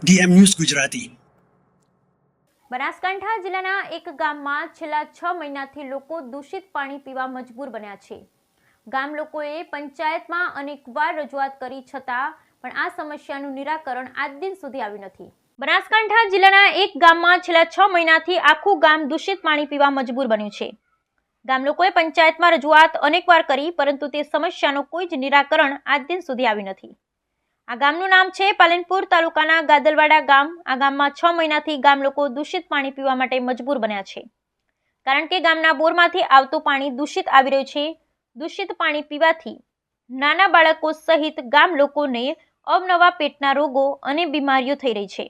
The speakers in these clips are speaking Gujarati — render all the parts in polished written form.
DM news Gujarati. બનાસકાંઠા જિલ્લાના એક ગામમાં છેલ્લા 6 મહિનાથી લોકો દૂષિત પાણી પીવા મજબૂર બન્યા છે. ગામ લોકોએ પંચાયતમાં અનેકવાર રજૂઆત કરી છતાં પણ આ સમસ્યાનું નિરાકરણ આજ દિન સુધી આવ્યું નથી. બનાસકાંઠા જિલ્લાના એક ગામમાં છેલ્લા 6 મહિનાથી આખું ગામ દૂષિત પાણી પીવા મજબૂર બન્યું છે. ગામ લોકોએ પંચાયતમાં રજૂઆત અનેકવાર કરી પરંતુ તે સમસ્યાનું કોઈ જ નિરાકરણ આજ દિન સુધી આવ્યું નથી. આ ગામનું નામ છે પાલનપુર તાલુકાના ગાદલવાડા ગામ. આ ગામમાં 6 મહિનાથી ગામ લોકો દૂષિત પાણી પીવા માટે મજબૂર બન્યા છે, કારણ કે ગામના બોરમાંથી આવતું પાણી દૂષિત આવી રહ્યું છે. દૂષિત પાણી પીવાથી નાના બાળકો સહિત ગામ લોકોને અવનવા પેટના રોગો અને બીમારીઓ થઈ રહી છે.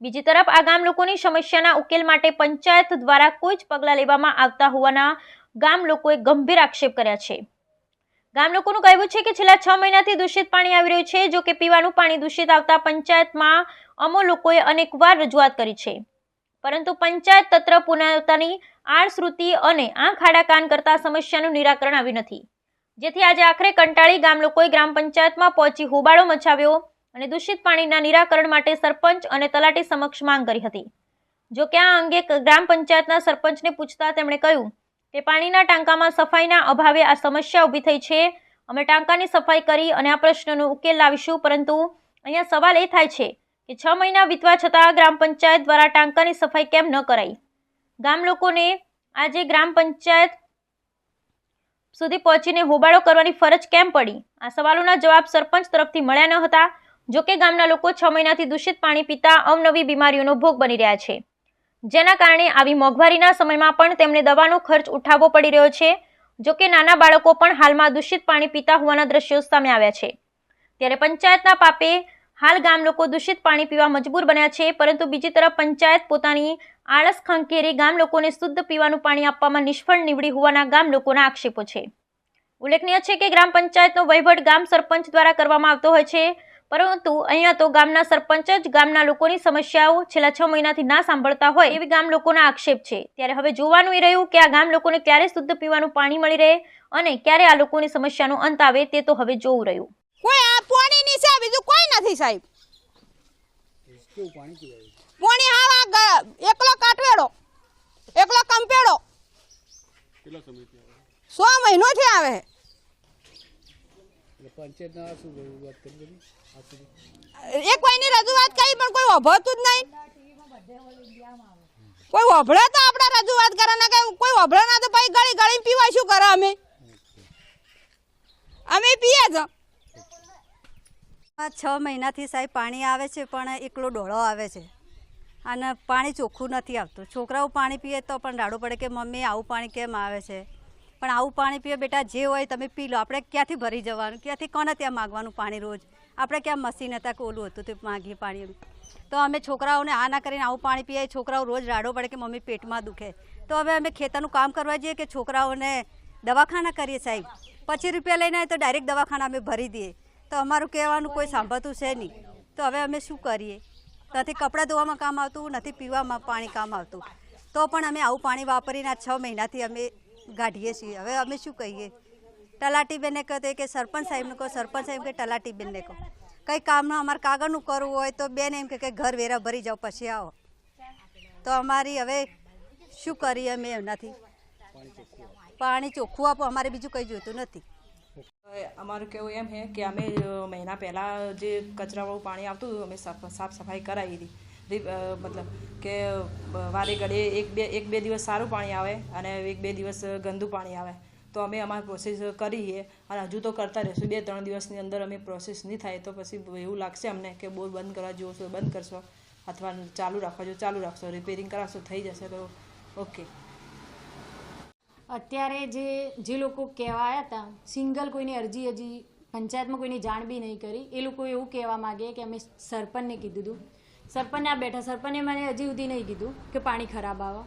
બીજી તરફ આ ગામ લોકોની સમસ્યાના ઉકેલ માટે પંચાયત દ્વારા કોઈ જ પગલાં લેવામાં આવતા હોવાના ગામ લોકોએ ગંભીર આક્ષેપ કર્યા છે. ગામ લોકોનું કહેવું છે કે છેલ્લા 6 મહિનાથી દૂષિત પાણી આવી રહ્યું છે. જો કે પીવાનું પાણી દૂષિત આવતા પંચાયતમાં અમો લોકોએ અનેકવાર રજૂઆત કરી છે, પરંતુ પંચાયત તંત્ર પોતાની આડશ્રુતિ અને આંખ આડા કાન કરતા સમસ્યાનું નિરાકરણ આવ્યું નથી. જેથી આજે આખરે કંટાળી ગામ લોકોએ ગ્રામ પંચાયતમાં પહોંચી હોબાળો મચાવ્યો અને દૂષિત પાણીના નિરાકરણ માટે સરપંચ અને તલાટી સમક્ષ માંગ કરી હતી. જો કે આ અંગે ગ્રામ પંચાયતના સરપંચને પૂછતા તેમણે કહ્યું કે પાણીના ટાંકામાં સફાઈના અભાવે આ સમસ્યા ઊભી થઈ છે. અમે ટાંકાની સફાઈ કરી અને આ પ્રશ્નનો ઉકેલ લાવીશું, પરંતુ અહીંયા સવાલ એ થાય છે કે 6 મહિના વીતવા છતાં ગ્રામ પંચાયત દ્વારા ટાંકાની સફાઈ કેમ ન કરાઈ. ગામ લોકોને આજે ગ્રામ પંચાયત સુધી પહોંચીને હોબાળો કરવાની ફરજ કેમ પડી? આ સવાલોના જવાબ સરપંચ તરફથી મળ્યા ન હતા. જો કે ગામના લોકો 6 મહિનાથી દૂષિત પાણી પીતા અવનવી બીમારીઓનો ભોગ બની રહ્યા છે, જેના કારણે આવી મોંઘવારીના સમયમાં પણ તેમને દવાનો ખર્ચ ઉઠાવવો પડી રહ્યો છે. જો કે નાના બાળકો પણ હાલમાં દૂષિત પાણી પીતા હોવાના દ્રશ્યો સામે આવ્યા છે. ત્યારે પંચાયતના પાપે હાલ ગામ લોકો દૂષિત પાણી પીવા મજબૂર બન્યા છે, પરંતુ બીજી તરફ પંચાયત પોતાની આળસ ખંખેરી ગામ લોકોને શુદ્ધ પીવાનું પાણી આપવામાં નિષ્ફળ નીવડી હોવાના ગામ લોકોના આક્ષેપો છે. ઉલ્લેખનીય છે કે ગ્રામ પંચાયતનો વહીવટ ગામ સરપંચ દ્વારા કરવામાં આવતો હોય છે, પરંતુ અહીંયા તો ગામના સરપંચ જ ગામના લોકોની સમસ્યાઓ છેલ્લા 6 મહિનાથી ના સાંભળતા હોય એવી ગામ લોકોના આક્ષેપ છે. ત્યારે હવે જોવાનું એ રહ્યું કે આ ગામ લોકોને ક્યારે શુદ્ધ પીવાનું પાણી મળી રહે અને ક્યારે આ લોકોની સમસ્યાનો અંત આવે, તે તો હવે જોવું રહ્યું. કોઈ આ પાણી ની છે, બીજું કોઈ નથી સાહેબ. કેવું પાણી પીવાય? પાણી આવા એકલો કાટવેડો, એકલો કંપેડો. કેટલા સમયથી આવે? 100 મહિનોથી આવે. એટલે પંચાયતના શું વાત કરી બધી આ સુધી? એક કોઈની રજૂઆત કરી પણ કોઈ વભળતું જ નહીં. કોઈ વભળે તો આપણે રજૂઆત કરે ને કે કોઈ વભળે ના તો પછી ગળી ગળી પીવા શું કરે? અમે પીએ જ. 6 મહિનાથી સાહેબ પાણી આવે છે, પણ એકલો ડોળો આવે છે અને પાણી ચોખ્ખું નથી આવતું. છોકરાઓ પાણી પીએ તો પણ રાડો પડે કે મમ્મી આવું પાણી કેમ આવે છે. પણ આવું પાણી પીએ બેટા, જે હોય તમે પી લો. આપણે ક્યાંથી ભરી જવાનું, ક્યાંથી કોને ત્યાં માગવાનું પાણી રોજ? આપણે ક્યાં મશીન હતા કે ઓલું હતું તે માગીએ પાણીનું? તો અમે છોકરાઓને આ ના કરીને આવું પાણી પીએ. છોકરાઓ રોજ રાડો પડે કે મમ્મી પેટમાં દુખે. તો હવે અમે ખેતરનું કામ કરવા જઈએ કે છોકરાઓને દવાખાના કરીએ સાહેબ. 25 રૂપિયા લઈને તો ડાયરેક્ટ દવાખાના અમે ભરી દઈએ. તો અમારું કહેવાનું કોઈ સાંભળતું છે નહીં. તો હવે અમે શું કરીએ? નથી કપડાં ધોવામાં કામ આવતું, નથી પીવામાં પાણી કામ આવતું. તો પણ અમે આવું પાણી વાપરીને 6 મહિનાથી અમે કાઢીએ છીએ. હવે અમે શું કહીએ? તલાટીબેનને કહે કે સરપંચ સાહેબને કહો, સરપંચ સાહેબ કે તલાટીબેનને કહો. કંઈ કામનું અમારે કાગળનું કરવું હોય તો બેન એમ કે ઘર વેરા ભરી જાઓ પછી આવો. તો અમારી હવે શું કરીએ? અમે એમનાથી પાણી ચોખ્ખું આપો, અમારે બીજું કંઈ જોઈતું નથી. અમારું કહેવું એમ છે કે અમે મહિના પહેલાં જે કચરાવાળું પાણી આવતું હતું અમે સાફ સફાઈ કરાવી હતી. મતલબ કે વારે ઘડીએ એક બે દિવસ સારું પાણી આવે અને 1-2 દિવસ ગંદુ પાણી આવે. તો અમે અમારી પ્રોસેસ કરીએ અને હજુ તો કરતા રહીશું. 2-3 દિવસની અંદર અમે પ્રોસેસ નહીં થાય તો પછી એવું લાગશે અમને કે બોર બંધ કરવા જેવું છે બંધ કરશો, અથવા ચાલુ રાખવા જો ચાલુ રાખશો, રિપેરિંગ કરાવશો થઈ જશે તો ઓકે. અત્યારે જે લોકો કહેવા આવ્યા હતા, સિંગલ કોઈની અરજી હજી પંચાયતમાં કોઈની જાણ બી નહીં કરી. એ લોકો એવું કહેવા માગે કે અમે સરપંચને કીધું હતું. સરપંચને આ બેઠા, સરપંચે મને હજી સુધી નહીં કીધું કે પાણી ખરાબ આવે.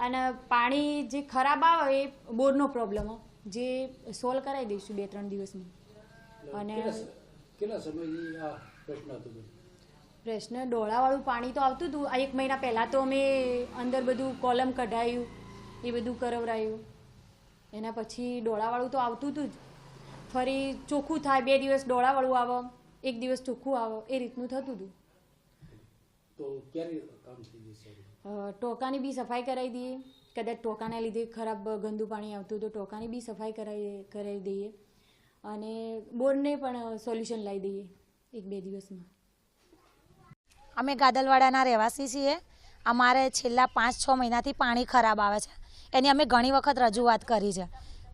અને પાણી જે ખરાબ આવે એ બોરનો પ્રોબ્લેમ જે સોલ્વ કરાવી દઈશું 2-3 દિવસમાં. અને કેટલા સમયથી આ પ્રશ્ન હતો? પ્રશ્ન ડોળાવાળું પાણી તો આવતું હતું. 1 મહિના પહેલાં તો અમે અંદર બધું કોલમ કઢાયું, એ બધું કરાવરાયું. એના પછી ડોળાવાળું તો આવતું હતું જ. ફરી ચોખ્ખું થાય, 2 દિવસ ડોળાવાળું આવે, 1 દિવસ ચોખ્ખું આવે, એ રીતનું થતું હતું. તો ક્યારે કામ થઈ જશે? ટોકાની બી સફાઈ કરાવી દઈએ, કદાચ ટોકાના લીધે ખરાબ ગંદુ પાણી આવતું તો ટોકાની બી સફાઈ કરાવી દઈએ અને બોરને પણ સોલ્યુશન લાવી દઈએ 1-2 દિવસમાં. અમે ગાદલવાડાના રહેવાસી છીએ. અમારે છેલ્લા 5-6 મહિનાથી પાણી ખરાબ આવે છે. એની અમે ઘણી વખત રજૂઆત કરી છે.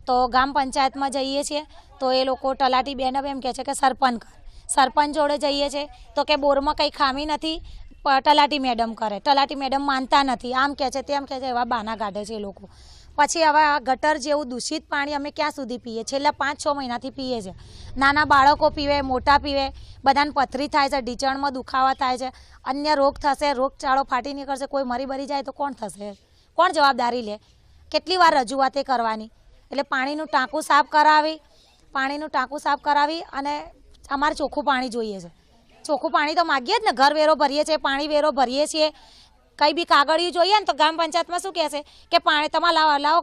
તો ગ્રામ પંચાયતમાં જઈએ છીએ તો એ લોકો તલાટી બેન એમ કહે છે કે સરપંચ જોડે જઈએ છીએ તો કે બોરમાં કંઈ ખામી નથી, તલાટી મેડમ કરે. તલાટી મેડમ માનતા નથી, આમ કહે છે તેમ કહે છે, એવા બહાના કાઢે છે એ લોકો. પછી હવે આ ગટર જેવું દૂષિત પાણી અમે ક્યાં સુધી પીએ? છેલ્લા 5-6 મહિનાથી પીએ છે. નાના બાળકો પીવે, મોટા પીવે, બધાને પથરી થાય છે, ઢીંચણમાં દુખાવા થાય છે, અન્ય રોગ થશે, રોગચાળો ફાટી નીકળશે. કોઈ મરી જાય તો કોણ થશે? કોણ જવાબદારી લે? કેટલી વાર રજૂઆતે કરવાની? એટલે પાણીનું ટાંકું સાફ કરાવી અને અમારે ચોખ્ખું પાણી જોઈએ છે. ચોખ્ખું પાણી તો માગીએ જ ને, ઘર વેરો ભરીએ છીએ, પાણી વેરો ભરીએ છીએ, કંઈ બી કાગળિયું જોઈએ ને તો ગ્રામ પંચાયતમાં શું કહેશે કે પાણી તમારે લાવો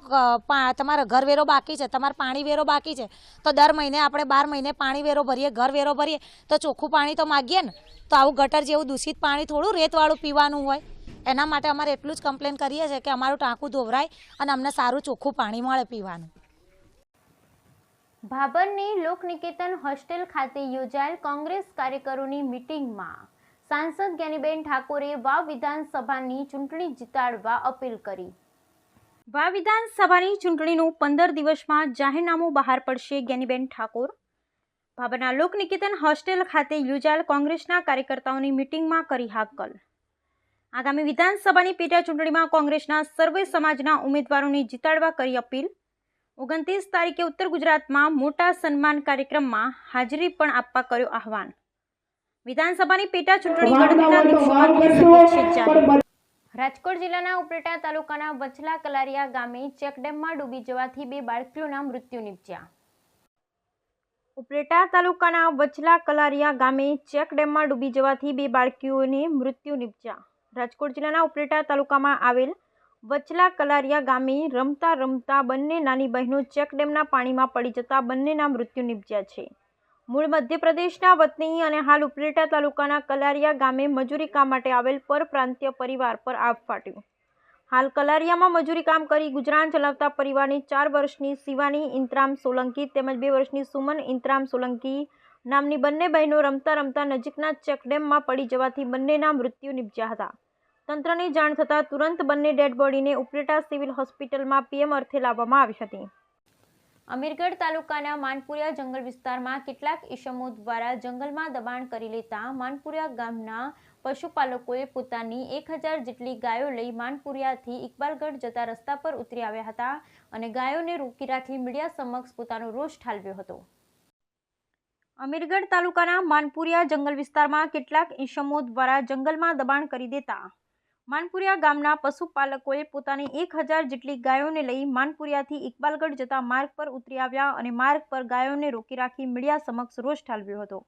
તમારા ઘર વેરો બાકી છે, તમારે પાણી વેરો બાકી છે. તો દર મહિને આપણે 12 મહિને પાણી વેરો ભરીએ, ઘર વેરો ભરીએ, તો ચોખ્ખું પાણી તો માગીએ ને. તો આવું ગટર જેવું દૂષિત પાણી થોડું રેતવાળું પીવાનું હોય. એના માટે અમારે એટલું જ કમ્પ્લેન કરીએ છીએ કે અમારું ટાંકું ધોવરાય અને અમને સારું ચોખ્ખું પાણી મળે પીવાનું. ભાભરની લોકનિકેતન હોસ્ટેલ ખાતે યોજાયેલ કોંગ્રેસ કાર્યકરોની મીટિંગમાં સાંસદ જ્ઞાનીબેન ઠાકોરે વાવ વિધાનસભાની ચૂંટણી જીતાડવા અપીલ કરી. વાવ વિધાનસભાની ચૂંટણીનું 15 દિવસમાં જાહેરનામું બહાર પડશે. જ્ઞાનીબેન ઠાકોર ભાભરના લોકનિકેતન હોસ્ટેલ ખાતે યોજાયેલ કોંગ્રેસના કાર્યકર્તાઓની મીટિંગમાં કરી હાકલ. આગામી વિધાનસભાની પેટા ચૂંટણીમાં કોંગ્રેસના સર્વે સમાજના ઉમેદવારોને જીતાડવા કરી અપીલ. 29 તારીખે ઉત્તર ગુજરાતમાં મોટા સન્માન કાર્યક્રમમાં હાજરી પણ આપવા કર્યો આહવાન. વિધાનસભાની પેટા ચૂંટણી ગણતરીના દિવસોમાં નિશ્ચિત જાહેર. રાજકોટ જિલ્લાના ઉપલેટા તાલુકાના વચલા કલારિયા ગામે ચેકડેમમાં ડૂબી જવાથી 2 બાળકીઓના મૃત્યુ નિપજ્યા. ઉપલેટા તાલુકાના વચલા કલારિયા ગામે ચેકડેમમાં ડૂબી જવાથી 2 બાળકીઓને મૃત્યુ નિપજ્યા. રાજકોટ જિલ્લાના ઉપલેટા તાલુકામાં આવેલ વચલા કલારિયા ગામે રમતા બંને નાની બહેનો ચેકડેમના પાણીમાં પડી જતા બંનેના મૃત્યુ નિપજ્યા છે. મૂળ મધ્યપ્રદેશના વતની અને હાલ ઉપલેટા તાલુકાના કલારિયા ગામે મજૂરી કામ માટે આવેલ પરપ્રાંતીય પરિવાર પર આભ ફાટ્યું. હાલ કલારિયામાં મજૂરી કામ કરી ગુજરાન ચલાવતા પરિવારની 4 વર્ષની શિવાની ઇન્તરામ સોલંકી તેમજ 2 વર્ષની સુમન ઇન્તરામ સોલંકી નામની બંને બહેનો રમતા નજીકના ચેકડેમમાં પડી જવાથી બંનેના મૃત્યુ નિપજ્યા હતા. તંત્રને જાણ થતાં તુરંત બંને ડેડ બોડીને ઉપલેટા સિવિલ હોસ્પિટલમાં પીએમ અર્થે લાવવામાં આવી હતી. અમીરગઢ તાલુકાના માનપુરિયા જંગલ વિસ્તારમાં કેટલાક ઈસમો દ્વારા જંગલમાં દબાણ કરી લેતા માનપુરિયા ગામના પશુપાલકોએ પોતાની 1000 જેટલી ગાયો લઈ માનપુરિયાથી ઇકબાલગઢ જતા રસ્તા પર ઉતરી આવ્યા હતા અને ગાયોને રોકી રાખી મીડિયા સમક્ષ પોતાનો રોષ ઠાલવ્યો હતો. અમીરગઢ તાલુકાના માનપુરિયા જંગલ વિસ્તારમાં કેટલાક ઈસમો દ્વારા જંગલમાં દબાણ કરી દેતા માનપુરિયા ગામના પશુપાલકોએ પોતાની 1000 જેટલી ગાયોને લઈ માનપુરિયાથી ઇકબાલગઢ જતા માર્ગ પર ઉતરી આવ્યા અને માર્ગ પર ગાયોને રોકી રાખી મીડિયા સમક્ષ રોષ ઠાલવ્યો હતો.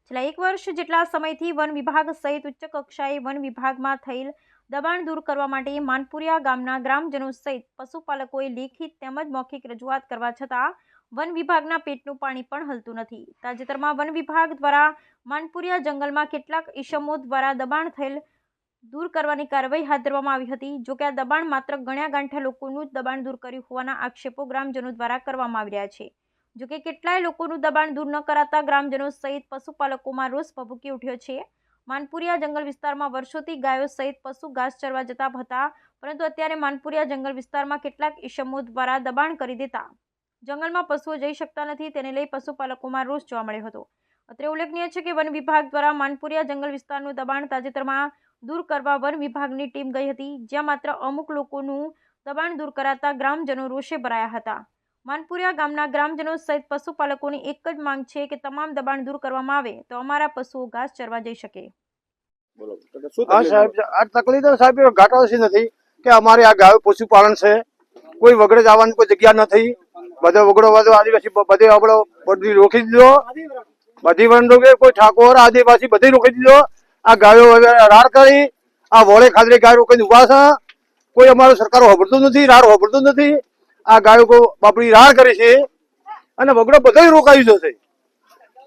છેલ્લા 1 વર્ષ જેટલા સમયથી વન વિભાગ સહિત ઉચ્ચ કક્ષાએ વન વિભાગમાં થયેલ દબાણ દૂર કરવા માટે માનપુરિયા ગામના ગ્રામજનો સહિત પશુપાલકોએ લેખિત તેમજ મૌખિક રજૂઆત કરવા છતાં વન વિભાગના પેટનું પાણી પણ હલતું નથી. તાજેતરમાં વન વિભાગ દ્વારા માનપુરિયા જંગલમાં કેટલાક ઈસમો દ્વારા દબાણ થયેલ દૂર કરવાની કાર્યવાહી હાથ ધરવામાં આવી હતી. જોકે આ દબાણ માત્ર ગણ્યા ગાંઠ્યા લોકોનું જ દબાણ દૂર કર્યું હોવાના આક્ષેપો ગ્રામજનો દ્વારા કરવામાં આવી રહ્યા છે. જોકે કેટલાય લોકોનું દબાણ દૂર ન કરાતા ગ્રામજનો સહિત પશુપાલકોમાં રોષ ભભૂકી ઉઠ્યો છે. માનપુરિયા જંગલ વિસ્તારમાં વર્ષોથી ગાયો સહિત પશુ ઘાસ ચરવા જતા હતા, પરંતુ અત્યારે માનપુરિયા જંગલ વિસ્તારમાં કેટલાક ઈસમો દ્વારા દબાણ કરી દેતા જંગલમાં પશુઓ જઈ શકતા નથી. તેને લઈ પશુપાલકોમાં રોષ જોવા મળ્યો હતો. અત્રે ઉલ્લેખનીય છે કે વન વિભાગ દ્વારા માનપુરિયા જંગલ વિસ્તારનું દબાણ તાજેતરમાં દૂર કરવા વન વિભાગની ટીમ ગઈ હતી, જ્યાં માત્ર અમુક લોકોનું દબાણ દૂર કરાતા ગ્રામજનો રોષે ભરાયા હતા. માનપુરિયા ગામના ગ્રામજનો સહિત પશુપાલકોની એક જ માંગ છે કે તમામ દબાણ દૂર કરવામાં આવે તો અમારા પશુઓ ઘાસ ચરવા જઈ શકે. હા સાહેબ, આ તકલીફ સાહેબ ઘાટાશી નથી કે અમારે આ ગાયો પશુપાલન છે, કોઈ વગડે જવાની કોઈ જગ્યા નથી. બધો વગડો આદિવાસી બધે આપડો બધી રોકી દીધો, બધી વન રોકે, કોઈ ઠાકોર આદિવાસી બધી રોકી દીધો. આ ગાયો રાડ કરી આ વોળે ખાતરી ગાયો રોકીને ઉભા છે. કોઈ અમારું સરકાર હોભળતું નથી, રાડ હોભળતું નથી. આ ગાયો બાપડી રાડ કરી છે અને વગડો બધો રોકાઈ જશે.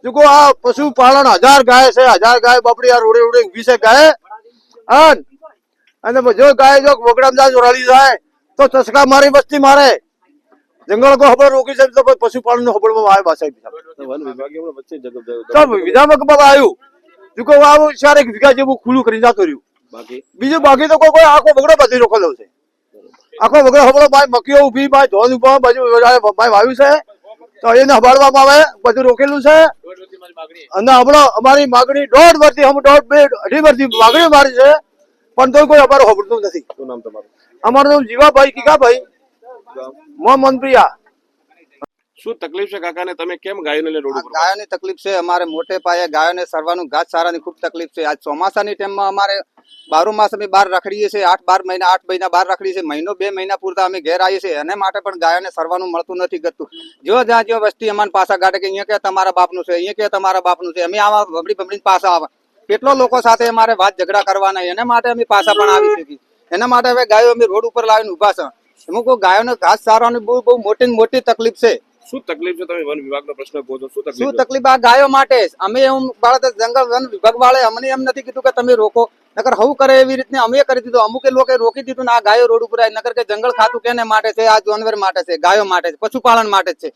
જો આ પશુપાલન 1000 ગાય છે, 1000 ગાય બાપડી આ રોડે ઉભી છે ગાય અને જો ગાય જો વગડામાં જાય રળી જાય તો ચસકા મારી વસ્તી મારે જંગલ કો હબળ રોકી છે તો પશુપાલન નો હબળમાં આવે બાસાઈ વન વિભાગે હમણાં વચ્ચે સબ વિધામાં બાબા આવ્યું જો આવું 4 વીઘા જેવું ખુલ્લું કરી જતું રહ્યું બીજું બાકી તો કોઈ આખો બગડો બધી રોકેલો છે આખો બગડો હબળો ભાઈ મકીઓ ઉભી ભાઈ ધોન ઉભા બાજુ ભાઈ વાવ્યું છે તો એને હબાડવામાં આવે બધું રોકેલું છે અને હમણો અમારી માગણી 1.5 વર્ષથી હમ 1.5-2 વર્ષથી માગણી મારી છે પણ તો કોઈ અમારું હબળતું નથી. શું નામ તમારું? અમારું નામ જીવાભાઈ કીકાભાઈ મોહમ્મદપ્રિયા. શું તકલીફ છે કાકા ને તમે કેમ ગાયોને લઈને રોડ ઉપર? ગાયોની તકલીફ છે અમારે મોટે પાયે ગાયોને સરવાનું ઘાસચારાની ખૂબ તકલીફ છે. આજ ચોમાસાની ટાઈમમાં અમારે 12 માસ અમે બહાર રખડીએ છીએ 8 મહિના બહાર રખડીએ છીએ મહિનો 2 મહિના પૂરતા અમે ઘેર આવીએ છીએ એને માટે પણ ગાયોને સરવાનું મળતું નથી ગતું. જો વસ્તી અમારા પાછા ગાડે કે અહીંયા કે તમારા બાપનું છે અહીંયા કે તમારા બાપનું છે અમે આવા બબડી પાછા આવે કેટલો લોકો સાથે અમારે વાત ઝઘડા કરવાના એના માટે અમે પાછા પણ આવી શકીએ. એના માટે હવે ગાયો અમે રોડ ઉપર લાવીને ઉભા છે. એમાં કોઈ ગાયોને ઘાસ ચારવાની બહુ મોટી તકલીફ છે. શું તકલીફ છે? તમે વન વિભાગનો પ્રશ્ન કહો છો શું તકલીફ આ ગાયો માટે અમે એમ જંગલ વન વિભાગ વાળે અમને એમ નથી કીધું કે તમે રોકો નકર હવું કરે એવી રીતે અમે કરી દીધું અમુકે લોકો રોકી દીધું ને આ ગાયો રોડ ઉપર નકર કે જંગલ ખાતું કેને માટે છે આ જાનવર માટે છે ગાયો માટે છે પશુપાલન માટે છે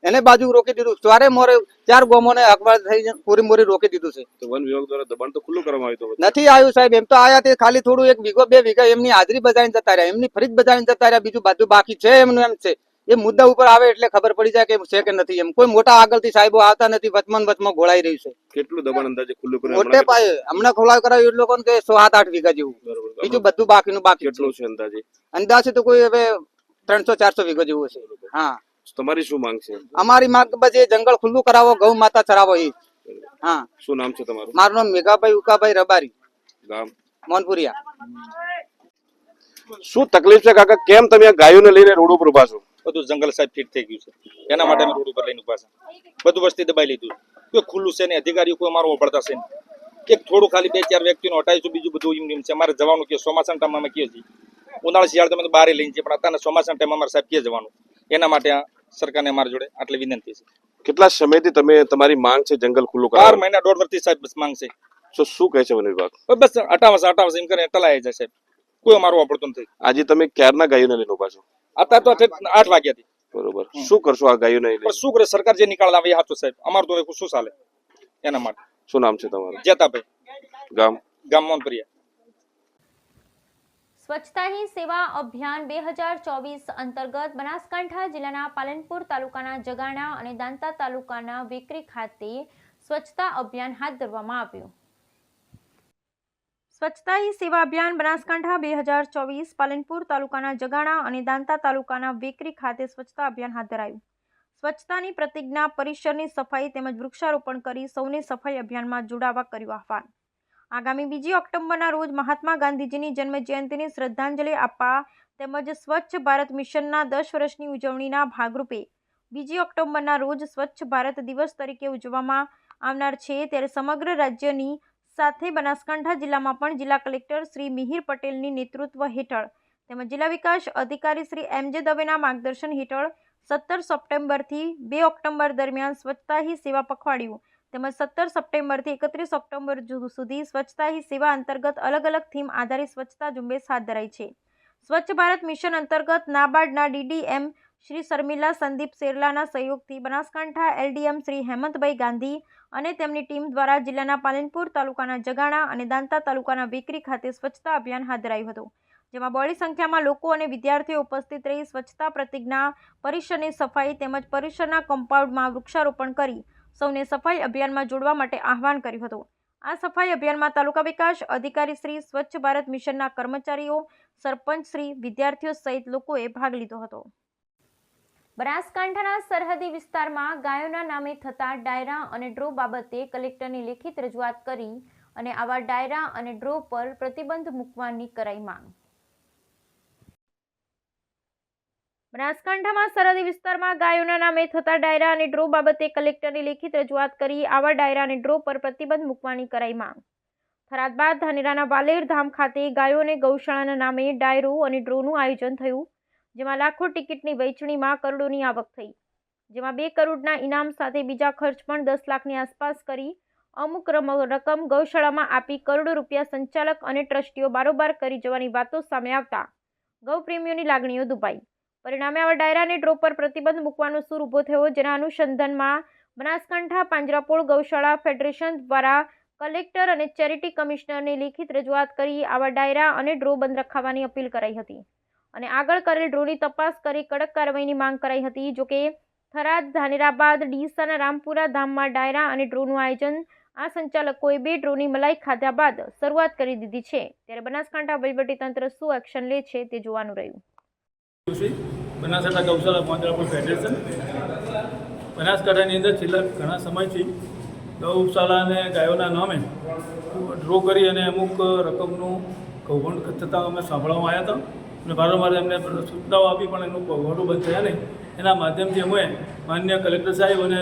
એને બાજુ રોકી દીધું. ચારે મોરે 4 ગામોને અખબાર થઈ પૂરી મોરી રોકી દીધું છે. તો વન વિભાગ દ્વારા દબાણ તો ખુલ્લું કરવામાં આવ્યું નથી આવ્યું સાહેબ. એમ તો આયા તે ખાલી થોડું 1 વીઘો 2 વીઘા એમની હાજરી બજાવીને જતા રહ્યા એમની ફરીજ બજાવીને જતા રહ્યા બીજું બધું બાકી છે એમનું એમ છે. એ મુદ્દા ઉપર આવે એટલે ખબર પડી જાય કે છે કે નથી. એમ કોઈ મોટા આગળથી સાહેબો આવતા નથી વચમાં ગોળાઈ રહ્યું છે. કેટલું દબાણ અંદાજે ખુલ્લું કર્યું? મોટે પાયે હમણાં ખોલાવ કરાવ્યું એટલે લોકોને કે 7-8 વીઘા જેવું બીજું બધું બાકીનું બાકી. કેટલું છે અંદાજે? અંદાજે તો કોઈ હવે 300-400 વીઘા જેવું છે. હા તમારી શું માંગ છે? અમારી માંગ બસ એ જંગલ ખુલ્લું કરાવો ગૌ માતા ચરાવો એ. હા શું નામ છે તમારું? મારું નામ મેઘાભાઈ ઉકાભાઈ રબારી ગામ મોનપુરિયા. શું તકલીફ છે કાકા કેમ તમે આ ગાયોને લઈને રોડ ઉપર ઉભા છો? બધું જંગલ સાહેબ ફિટ થઈ ગયું છે એના માટે અમે રોડ ઉપર લઈને ઉભા છે. બધું વસ્તી દબાઈ લીધું કોઈ ખુલ્લું છે ને અધિકારીઓ કોઈ અમારો પડતા છે એક થોડું ખાલી 2-4 વ્યક્તિનો હટાવીશું બીજું બધું એમ છે. અમારે જવાનું કે ચોમાસાના ટાઈમમાં અમે કહીએ છીએ ઉનાળા શિયાળ તમે બહાર લઈને છીએ પણ અત્યારે ચોમાસાના ટાઈમમાં અમારે સાહેબ ક્યાં જવાનું એના માટે સરકારને અમારા જોડે આટલી વિનંતી છે. કેટલા સમયથી તમે તમારી માંગ છે જંગલ ખુલ્લું 12 મહિના 1.5 વર્ષથી સાહેબ બસ માંગ છે. તો શું કહે છે વન વિભાગ? બસ હટાવશે એમ કરીને ટલાય જાય સાહેબ કોઈ અમારો વાપરતું નથી. આજે તમે ક્યારના ગાયોને લઈને ઉભા છો? અત્યારે તો 8 વાગ્યાથી. બરોબર. શું કરશો આ ગાયોને લઈને? પણ શું કરે સરકાર જે નિકાલ આવે એ સાચું સાહેબ અમારું તો હવે શું ચાલે એના માટે. શું નામ છે તમારું? જેતાભાઈ ગામ મોનપુરિયા. સ્વચ્છતા હી સેવા અભિયાન 2024 અંતર્ગત બનાસકાંઠા જિલ્લાના પાલનપુર તાલુકાના જગાણા અને દાંતા તાલુકાના વેકરી ખાતે સ્વચ્છતા અભિયાન હાથ ધરવામાં આવ્યું. સ્વચ્છતા હી સેવા અભિયાન બનાસકાંઠા 2024 પાલનપુર તાલુકાના જગાણા અને દાંતા તાલુકાના વેકરી ખાતે સ્વચ્છતા અભિયાન હાથ ધરાયું. સ્વચ્છતાની પ્રતિજ્ઞા પરિસરની સફાઈ તેમજ વૃક્ષારોપણ કરી સૌને સફાઈ અભિયાનમાં જોડાવા કર્યું આહવાન. આગામી 2 ઓક્ટોબરના રોજ મહાત્મા ગાંધીજીની જન્મજયંતિની શ્રદ્ધાંજલિ આપવા તેમજ સ્વચ્છ ભારત મિશનના 10 વર્ષની ઉજવણીના ભાગરૂપે 2 ઓક્ટોબરના રોજ સ્વચ્છ ભારત દિવસ તરીકે ઉજવવામાં આવનાર છે. ત્યારે સમગ્ર રાજ્યની સાથે બનાસકાંઠા જિલ્લામાં પણ જિલ્લા કલેક્ટર શ્રી મિહિર પટેલની નેતૃત્વ હેઠળ તેમજ જિલ્લા વિકાસ અધિકારી શ્રી એમ.જે. દવેના માર્ગદર્શન હેઠળ 17 સપ્ટેમ્બરથી 2 ઓક્ટોબર દરમિયાન સ્વચ્છતા હી સેવા પખવાડિયું તેમજ 17 સપ્ટેમ્બરથી 31 ઓક્ટોબર સુધી સ્વચ્છતા હી સેવા અંતર્ગત અલગ અલગ થીમ આધારિત સ્વચ્છતા ઝુંબેશ હાથ ધરાઈ છે. સ્વચ્છ ભારત મિશન અંતર્ગત નાબાર્ડના ડીડીએમ શ્રી શર્મિલા સંદીપ શેરલાના સહયોગથી બનાસકાંઠા એલડીએમ શ્રી હેમંતભાઈ ગાંધી અને તેમની ટીમ દ્વારા જિલ્લાના પાલનપુર તાલુકાના જગાણા અને દાંતા તાલુકાના વેકરી ખાતે સ્વચ્છતા અભિયાન હાથ ધરાયું હતું. જેમાં બહોળી સંખ્યામાં લોકો અને વિદ્યાર્થીઓ ઉપસ્થિત રહી સ્વચ્છતા પ્રતિજ્ઞા પરિસરની સફાઈ તેમજ પરિસરના કમ્પાઉન્ડમાં વૃક્ષારોપણ કરી સૌને સફાઈ અભિયાનમાં જોડવા માટે આહવાન કર્યું હતું. આ સફાઈ અભિયાનમાં તાલુકા વિકાસ અધિકારી શ્રી, સ્વચ્છ ભારત મિશનના કર્મચારીઓ, સરપંચ શ્રી, વિદ્યાર્થીઓ સહિત લોકોએ ભાગ લીધો હતો. બનાસકાંઠાના સરહદી વિસ્તારમાં ગાયોના નામે થતા ડાયરા અને ડ્રો બાબતે કલેક્ટરની લેખિત રજૂઆત કરી અને આવા ડાયરા અને ડ્રો પર પ્રતિબંધ મૂકવાની કરાઈ માંગ. બનાસકાંઠામાં સરહદી વિસ્તારમાં ગાયોના નામે થતા ડાયરા અને ડ્રો બાબતે કલેક્ટરની લેખિત રજૂઆત કરી આવા ડાયરા અને ડ્રો પર પ્રતિબંધ મૂકવાની કરાઈ માંગ. થરાદ બાદ ધાનેરાના વાલેર ધામ ખાતે ગાયો અને ગૌશાળાના નામે ડાયરો અને ડ્રોનું આયોજન થયું, જેમાં લાખો ટિકિટની વહેંચણીમાં કરોડોની આવક થઈ, જેમાં 2 કરોડના ઇનામ સાથે બીજા ખર્ચ પણ 10 લાખની આસપાસ કરી અમુક રકમ ગૌશાળામાં આપી કરોડો રૂપિયા સંચાલક અને ટ્રસ્ટીઓ બારોબાર કરી જવાની વાતો સામે આવતા ગૌપ્રેમીઓની લાગણીઓ દુભાઈ. પરિણામે આવા ડાયરા અને ડ્રો પર પ્રતિબંધ મૂકવાનો સૂર ઊભો થયો, જેના અનુસંધાનમાં બનાસકાંઠા પાંજરાપોળ ગૌશાળા ફેડરેશન દ્વારા કલેક્ટર અને ચેરિટી કમિશનરને લેખિત રજૂઆત કરી આવા ડાયરા અને ડ્રો બંધ રખાવવાની અપીલ કરાઈ હતી અને આગળ કરેલ ડ્રોની તપાસ કરી કડક કાર્યવાહીની માંગ કરાઈ હતી. જોકે થરાદ, ધાનેરાબાદ, ડીસાના રામપુરા ધામમાં ડાયરા અને ડ્રોનું આયોજન આ સંચાલકોએ 2 ડ્રોની મલાઈ ખાધા બાદ શરૂઆત કરી દીધી છે. ત્યારે બનાસકાંઠા વહીવટીતંત્ર શું એક્શન લે છે તે જોવાનું રહ્યું. બનાસકાંઠા ગૌશાળા પાંજરાપોળ ફેડરેશન બનાસકાંઠાની અંદર છેલ્લા ઘણા સમયથી ગૌશાળા અને ગાયોના નામે ડ્રો કરી અને અમુક રકમનું કૌભાંડ થતાં અમે સાંભળવામાં આવ્યા હતા અને વારંવાર એમને સૂચનાઓ આપી પણ એનું કૌભાંડો બંધ થયા નહીં. એના માધ્યમથી અમે માન્ય કલેક્ટર સાહેબ અને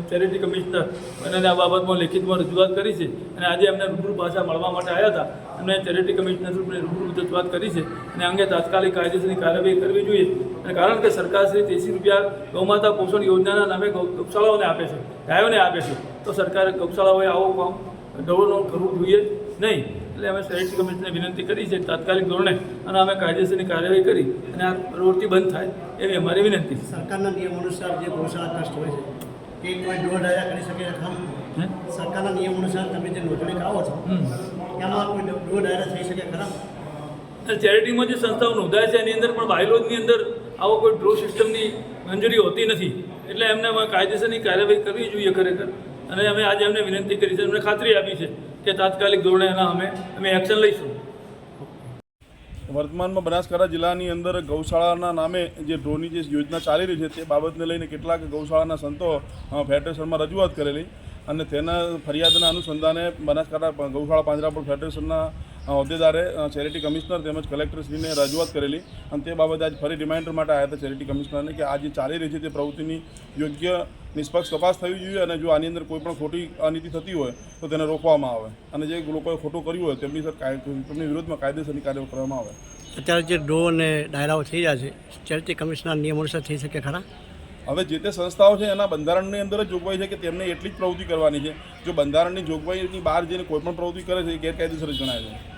ચેરિટી કમિશનર અને આ બાબતમાં લેખિતમાં રજૂઆત કરી છે અને આજે એમને રૂબરૂ પાછા મળવા માટે આવ્યા હતા. અને ચેરિટી કમિશનર રૂબરૂ રજૂઆત કરી છે અને અંગે તાત્કાલિક કાયદેસરની કાર્યવાહી કરવી જોઈએ. અને કારણ કે સરકારશ્રી 80 રૂપિયા ગૌમાતા પોષણ યોજનાના નામે ગૌશાળાઓને આપે છે, ગાયોને આપે છે, તો સરકારે ગૌશાળાઓએ આવું કામ ડબલ કરવું જોઈએ નહીં. એટલે અમે ચેરિટી કમિશનરને વિનંતી કરી છે તાત્કાલિક ધોરણે અને અમે કાયદેસરની કાર્યવાહી કરી અને આ પ્રવૃત્તિ બંધ થાય એવી અમારી વિનંતી. સરકારના નિયમ અનુસાર જે ગૌશાળા ટ્રસ્ટ હોય છે એ કોઈ ડ્રો ડાયરા કરી શકે ખરા? સરકારના નિયમ અનુસાર તમે જે નોંધણી કરાવો છો એમાં કોઈ ડ્રો ડાયરા થઈ શકે ખરા? ચેરિટીમાં જે સંસ્થાઓ નોંધાય છે એની અંદર પણ બાયલોજની અંદર આવો કોઈ ડ્રો સિસ્ટમની મંજૂરી હોતી નથી. એટલે એમને કાયદેસરની કાર્યવાહી કરવી જોઈએ ખરેખર. અને અમે આજે એમને વિનંતી કરી છે, એમને ખાતરી આપી છે કે તાત્કાલિક ધોરણે એના અમે એક્શન લઈશું. વર્તમાનમાં બનાસકાંઠા જિલ્લાની અંદર ગૌશાળાના નામે જે ડ્રોની જે યોજના ચાલી રહી છે તે બાબતને લઈને કેટલાક ગૌશાળાના સંતો ફેડરેશનમાં રજૂઆત કરેલી અને તેના ફરિયાદના અનુસંધાને બનાસકાંઠા ગૌશાળા પાંજરાપોળ ફેડરેશનના હોદ્દેદારે ચેરિટી કમિશનર તેમજ કલેક્ટરશ્રીને રજૂઆત કરેલી અને તે બાબતે આજ ફરી રિમાઇન્ડર માટે આવ્યા હતા ચેરિટી કમિશનરને કે આ જે ચાલી રહી છે તે પ્રવૃત્તિની યોગ્ય નિષ્પક્ષ તપાસ થવી જોઈએ અને જો આની અંદર કોઈ પણ ખોટી અનીતિ થતી હોય તો તેને રોકવામાં આવે અને જે લોકોએ ખોટું કર્યું હોય તેમની વિરુદ્ધમાં કાયદેસરની કાર્યવાહી કરવામાં આવે. અત્યારે જે ડ્રો અને ડાયરાઓ થઈ રહ્યા છે ચેરિટી કમિશનર નિયમ અનુસાર થઈ શકે ખરા? હવે જે તે સંસ્થાઓ છે એના બંધારણની અંદર જ જોગવાઈ છે કે તેમને એટલી જ પ્રવૃત્તિ કરવાની છે. જો બંધારણની જોગવાઈની બહાર જઈને કોઈ પણ પ્રવૃત્તિ કરે છે એ ગેરકાયદેસર જ ગણાય છે.